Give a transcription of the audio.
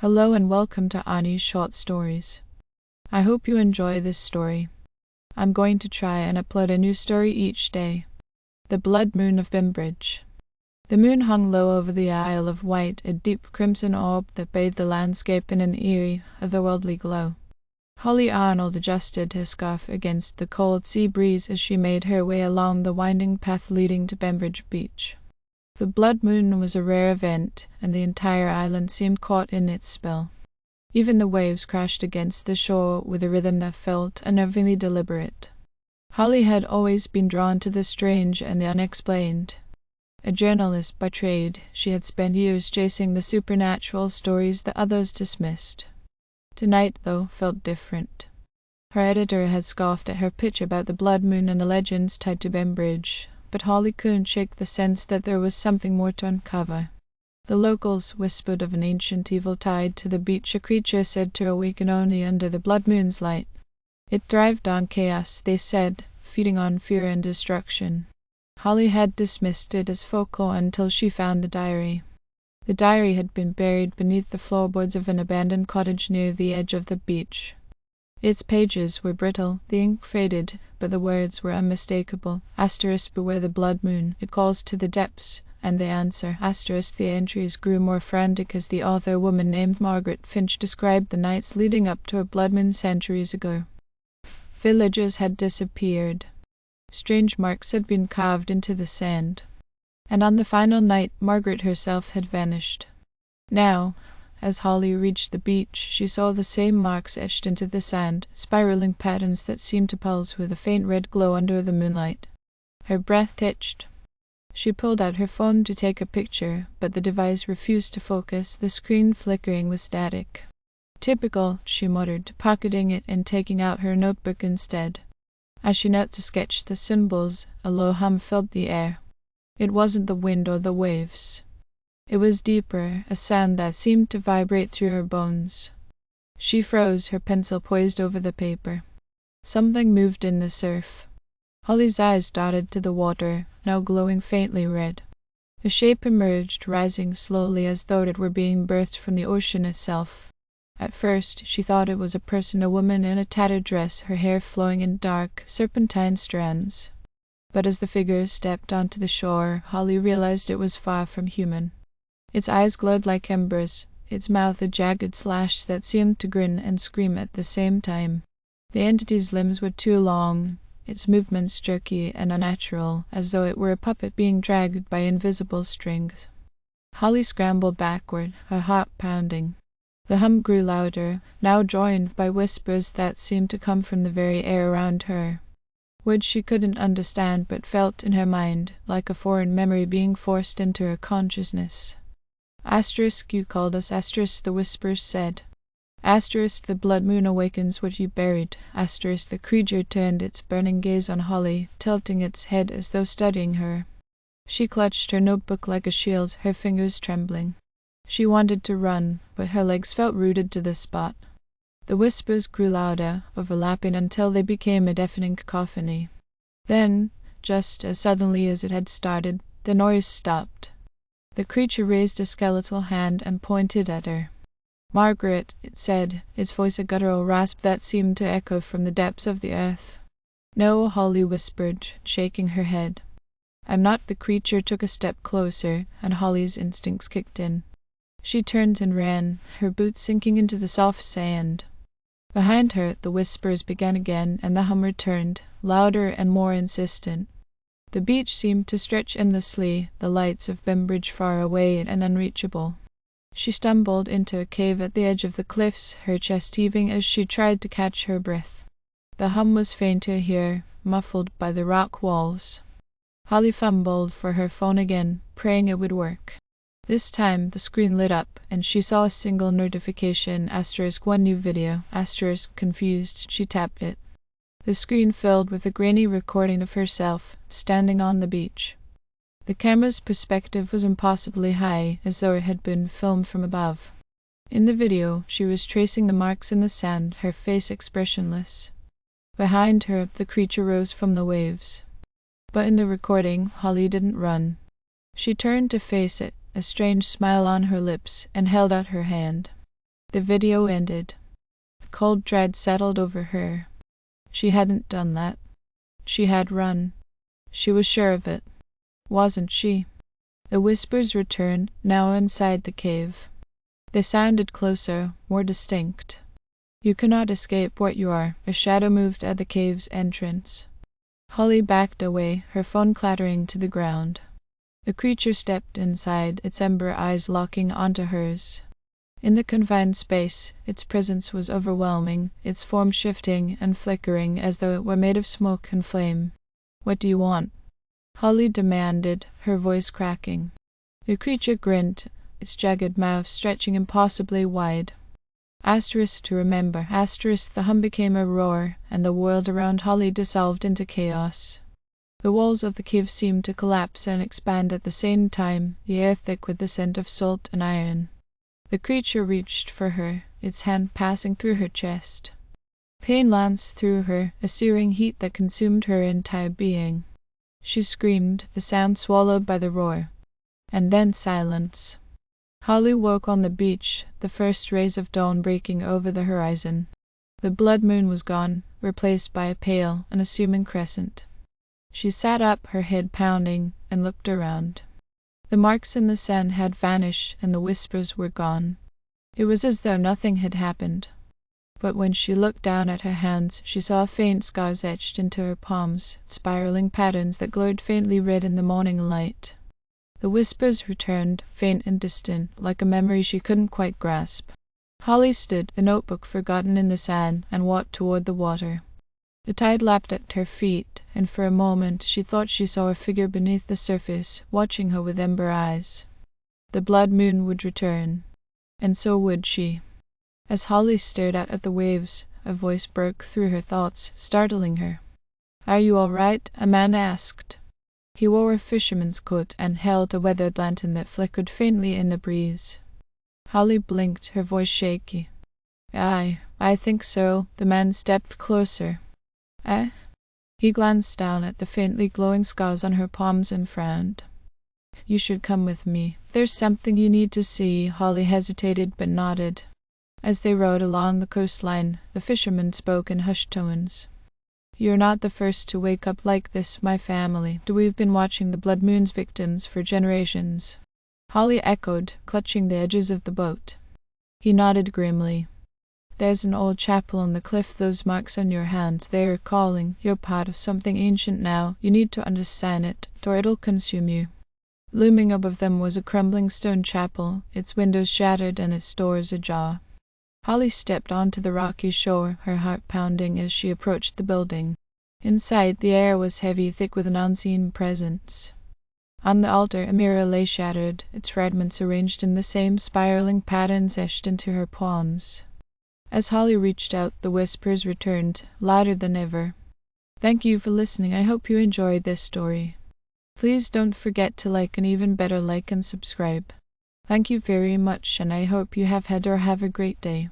Hello and welcome to Annie's Short Stories. I hope you enjoy this story. I'm going to try and upload a new story each day. The Blood Moon of Bembridge. The moon hung low over the Isle of Wight, a deep crimson orb that bathed the landscape in an eerie, otherworldly glow. Holly Arnold adjusted her scarf against the cold sea breeze as she made her way along the winding path leading to Bembridge Beach. The blood moon was a rare event, and the entire island seemed caught in its spell. Even the waves crashed against the shore with a rhythm that felt unnervingly deliberate. Holly had always been drawn to the strange and the unexplained. A journalist by trade, she had spent years chasing the supernatural stories that others dismissed. Tonight, though, felt different. Her editor had scoffed at her pitch about the blood moon and the legends tied to Bembridge, but Holly couldn't shake the sense that there was something more to uncover. The locals whispered of an ancient evil tied to the beach, a creature said to awaken only under the blood moon's light. It thrived on chaos, they said, feeding on fear and destruction. Holly had dismissed it as folklore until she found the diary. The diary had been buried beneath the floorboards of an abandoned cottage near the edge of the beach. Its pages were brittle, the ink faded, but the words were unmistakable. Asterisk, beware the blood moon, it calls to the depths, and they answer. Asterisk, the entries grew more frantic as the author, a woman named Margaret Finch, described the nights leading up to a blood moon centuries ago. Villagers had disappeared. Strange marks had been carved into the sand. And on the final night, Margaret herself had vanished. Now, as Holly reached the beach, she saw the same marks etched into the sand, spiraling patterns that seemed to pulse with a faint red glow under the moonlight. Her breath hitched. She pulled out her phone to take a picture, but the device refused to focus, the screen flickering with static. Typical, she muttered, pocketing it and taking out her notebook instead. As she knelt to sketch the symbols, a low hum filled the air. It wasn't the wind or the waves. It was deeper, a sound that seemed to vibrate through her bones. She froze, her pencil poised over the paper. Something moved in the surf. Holly's eyes darted to the water, now glowing faintly red. A shape emerged, rising slowly as though it were being birthed from the ocean itself. At first, she thought it was a person, a woman in a tattered dress, her hair flowing in dark, serpentine strands. But as the figure stepped onto the shore, Holly realized it was far from human. Its eyes glowed like embers, its mouth a jagged slash that seemed to grin and scream at the same time. The entity's limbs were too long, its movements jerky and unnatural, as though it were a puppet being dragged by invisible strings. Holly scrambled backward, her heart pounding. The hum grew louder, now joined by whispers that seemed to come from the very air around her. Words she couldn't understand but felt in her mind, like a foreign memory being forced into her consciousness. Asterisk, you called us. Asterisk, the whispers said. Asterisk, the blood moon awakens what you buried. Asterisk, the creature turned its burning gaze on Holly, tilting its head as though studying her. She clutched her notebook like a shield, her fingers trembling. She wanted to run, but her legs felt rooted to the spot. The whispers grew louder, overlapping until they became a deafening cacophony. Then, just as suddenly as it had started, the noise stopped. The creature raised a skeletal hand and pointed at her. Margaret, it said, its voice a guttural rasp that seemed to echo from the depths of the earth. No, Holly whispered, shaking her head. I'm not. The creature took a step closer, and Holly's instincts kicked in. She turned and ran, her boots sinking into the soft sand. Behind her, the whispers began again, and the hum returned, louder and more insistent. The beach seemed to stretch endlessly, the lights of Bembridge far away and unreachable. She stumbled into a cave at the edge of the cliffs, her chest heaving as she tried to catch her breath. The hum was fainter here, muffled by the rock walls. Holly fumbled for her phone again, praying it would work. This time, the screen lit up, and she saw a single notification, asterisk, one new video, asterisk, confused. She tapped it. The screen filled with a grainy recording of herself, standing on the beach. The camera's perspective was impossibly high, as though it had been filmed from above. In the video, she was tracing the marks in the sand, her face expressionless. Behind her, the creature rose from the waves. But in the recording, Holly didn't run. She turned to face it, a strange smile on her lips, and held out her hand. The video ended. Cold dread settled over her. She hadn't done that. She had run. She was sure of it. Wasn't she? The whispers returned, now inside the cave. They sounded closer, more distinct. You cannot escape what you are. A shadow moved at the cave's entrance. Holly backed away, her phone clattering to the ground. The creature stepped inside, its ember eyes locking onto hers. In the confined space, its presence was overwhelming, its form shifting and flickering as though it were made of smoke and flame. "What do you want?" Holly demanded, her voice cracking. The creature grinned, its jagged mouth stretching impossibly wide. Asterisk to remember, asterisk. The hum became a roar, and the world around Holly dissolved into chaos. The walls of the cave seemed to collapse and expand at the same time, the air thick with the scent of salt and iron. The creature reached for her, its hand passing through her chest. Pain lanced through her, a searing heat that consumed her entire being. She screamed, the sound swallowed by the roar. And then silence. Holly woke on the beach, the first rays of dawn breaking over the horizon. The blood moon was gone, replaced by a pale, unassuming crescent. She sat up, her head pounding, and looked around. The marks in the sand had vanished, and the whispers were gone. It was as though nothing had happened. But when she looked down at her hands, she saw faint scars etched into her palms, spiraling patterns that glowed faintly red in the morning light. The whispers returned, faint and distant, like a memory she couldn't quite grasp. Holly stood, a notebook forgotten in the sand, and walked toward the water. The tide lapped at her feet, and for a moment she thought she saw a figure beneath the surface, watching her with ember eyes. The blood moon would return, and so would she. As Holly stared out at the waves, a voice broke through her thoughts, startling her. "Are you all right?" a man asked. He wore a fisherman's coat and held a weathered lantern that flickered faintly in the breeze. Holly blinked, her voice shaky. "Aye, I think so." The man stepped closer. "Eh?" He glanced down at the faintly glowing scars on her palms and frowned. "You should come with me. There's something you need to see." Holly hesitated but nodded. As they rowed along the coastline, the fisherman spoke in hushed tones. "You're not the first to wake up like this, my family. We've been watching the blood moon's victims for generations." Holly echoed, clutching the edges of the boat. He nodded grimly. "There's an old chapel on the cliff. Those marks on your hands, they are calling. You're part of something ancient now. You need to understand it, or it'll consume you." Looming above them was a crumbling stone chapel, its windows shattered and its doors ajar. Holly stepped onto the rocky shore, her heart pounding as she approached the building. Inside, the air was heavy, thick with an unseen presence. On the altar, a mirror lay shattered, its fragments arranged in the same spiraling patterns etched into her palms. As Holly reached out, the whispers returned, louder than ever. "Thank you for listening. I hope you enjoyed this story. Please don't forget to like, and even better, like and subscribe. Thank you very much, and I hope you have had or have a great day."